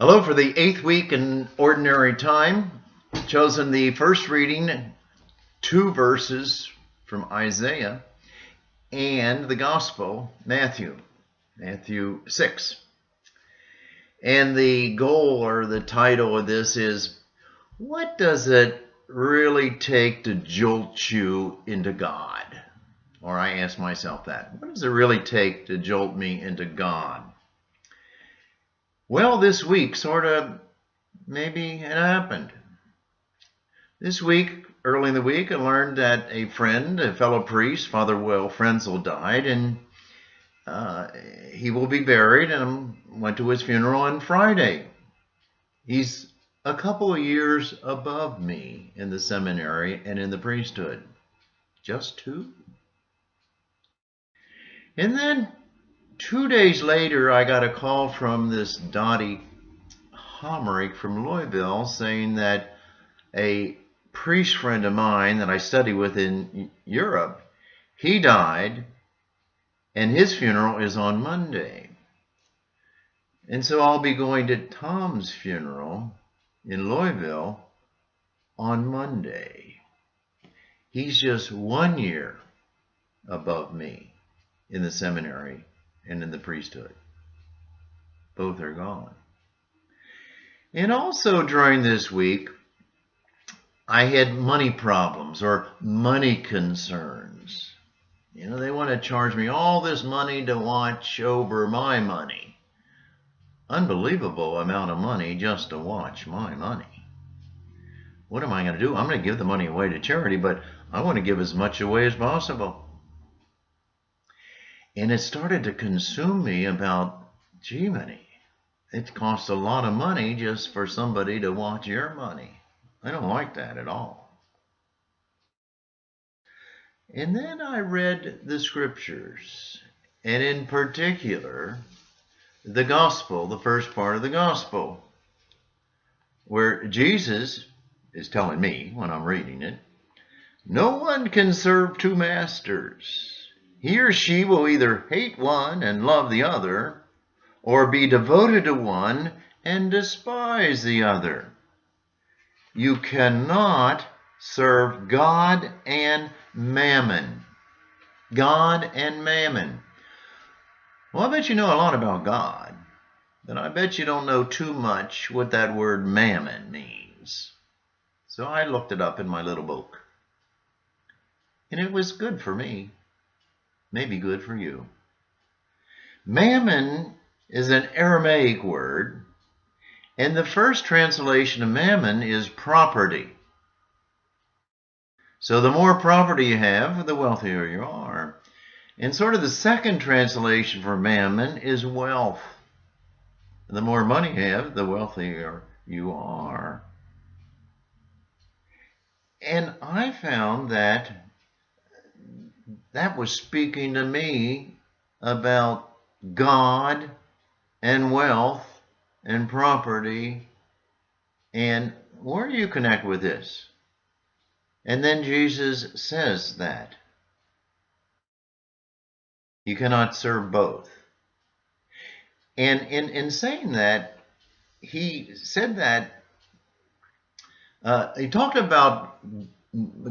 Hello for the 8th week in Ordinary Time. Chosen the first reading, 2 verses from Isaiah, and the Gospel, Matthew 6. And the goal or the title of this is, what does it really take to jolt you into God? Or I ask myself that. What does it really take to jolt me into God? Well, this week, maybe it happened. This week, early in the week, I learned that a friend, a fellow priest, Father Will Frenzel, died, and he will be buried, and I went to his funeral on Friday. He's a couple of years above me in the seminary and in the priesthood. Just 2. And then 2 days later, I got a call from this Dottie Homerick from Louisville saying that a priest friend of mine that I study with in Europe, he died, and his funeral is on Monday. And so I'll be going to Tom's funeral in Louisville on Monday. He's just 1 year above me in the seminary and in the priesthood. Both are gone. And also during this week, I had money problems or money concerns. You know, they want to charge me all this money to watch over my money. Unbelievable amount of money just to watch my money. What am I going to do? I'm going to give the money away to charity, but I want to give as much away as possible. And it started to consume me about, gee, money. It costs a lot of money just for somebody to watch your money. I don't like that at all. And then I read the scriptures, and in particular, the gospel, the first part of the gospel, where Jesus is telling me when I'm reading it, no one can serve 2 masters. He or she will either hate one and love the other, or be devoted to one and despise the other. You cannot serve God and Mammon. God and Mammon. Well, I bet you know a lot about God, but I bet you don't know too much what that word Mammon means. So I looked it up in my little book. And it was good for me. Maybe good for you. Mammon is an Aramaic word, and the first translation of Mammon is property. So the more property you have, the wealthier you are. And sort of the second translation for Mammon is wealth. The more money you have, the wealthier you are. And I found that was speaking to me about God and wealth and property. And where do you connect with this? And then Jesus says that you cannot serve both. And in saying that, he said that, he talked about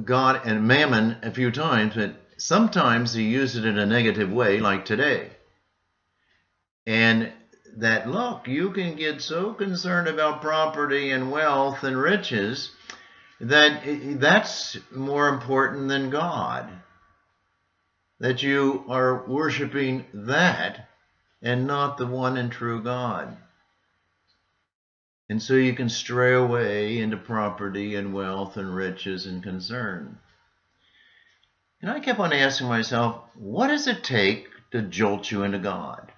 God and Mammon a few times, but sometimes he used it in a negative way, like today. And that, look, you can get so concerned about property and wealth and riches that that's more important than God. That you are worshiping that and not the one and true God. And so you can stray away into property and wealth and riches and concern. And I kept on asking myself, what does it take to jolt you into God?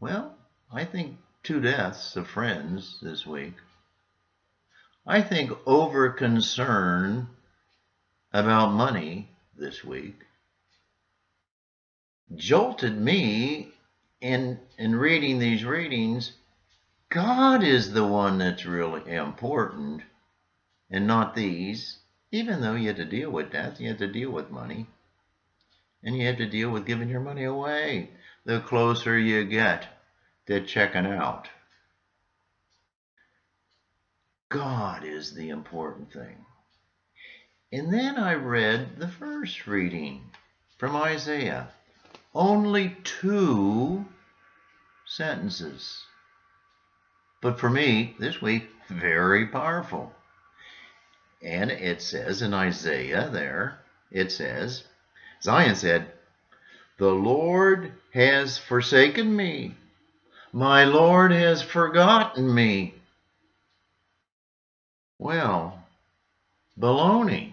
Well, I think 2 deaths of friends this week. I think over concern about money this week jolted me in reading these readings. God is the one that's really important and not these. Even though you have to deal with death, you have to deal with money. And you have to deal with giving your money away the closer you get to checking out. God is the important thing. And then I read the first reading from Isaiah. Only 2 sentences. But for me, this week, very powerful. And it says in Isaiah there, it says, Zion said, "The Lord has forsaken me. My Lord has forgotten me." Well, baloney.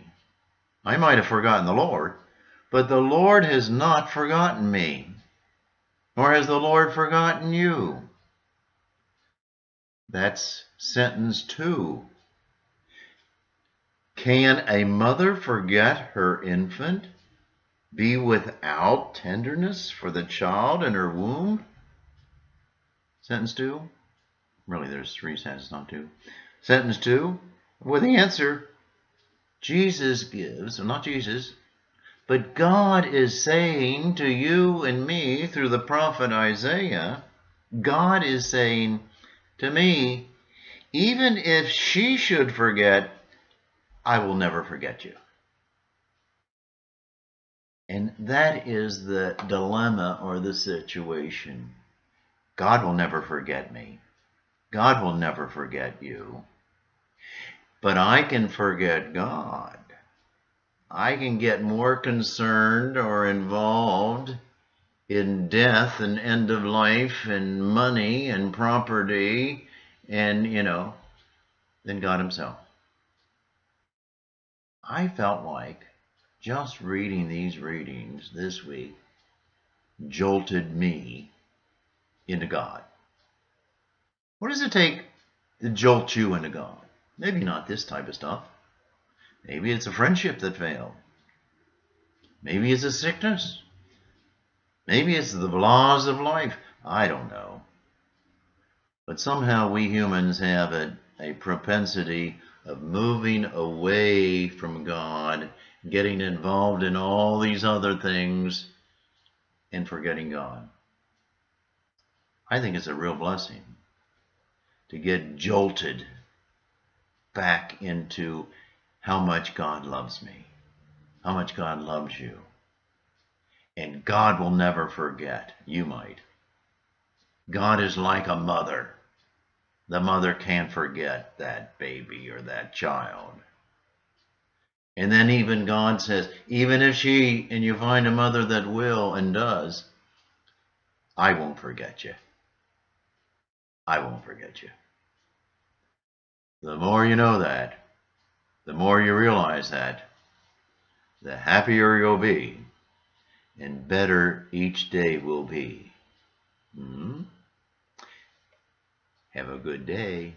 I might have forgotten the Lord, but the Lord has not forgotten me, nor has the Lord forgotten you. That's sentence 2. Can a mother forget her infant, be without tenderness for the child in her womb? Sentence 2. Really, there's 3 sentences, not 2. Sentence 2, with the answer Jesus gives, well, not Jesus, but God is saying to you and me through the prophet Isaiah, God is saying to me, even if she should forget, I will never forget you. And that is the dilemma or the situation. God will never forget me. God will never forget you. But I can forget God. I can get more concerned or involved in death and end of life and money and property and, than God himself. I felt like just reading these readings this week jolted me into God. What does it take to jolt you into God? Maybe not this type of stuff. Maybe it's a friendship that failed. Maybe it's a sickness. Maybe it's the laws of life. I don't know. But somehow we humans have a propensity of moving away from God, getting involved in all these other things, and forgetting God. I think it's a real blessing to get jolted back into how much God loves me, how much God loves you. And God will never forget. You might. God is like a mother. The mother can't forget that baby or that child. And then even God says, even if and you find a mother that will and does, I won't forget you. I won't forget you. The more you know that, the more you realize that, the happier you'll be, and better each day will be. Have a good day.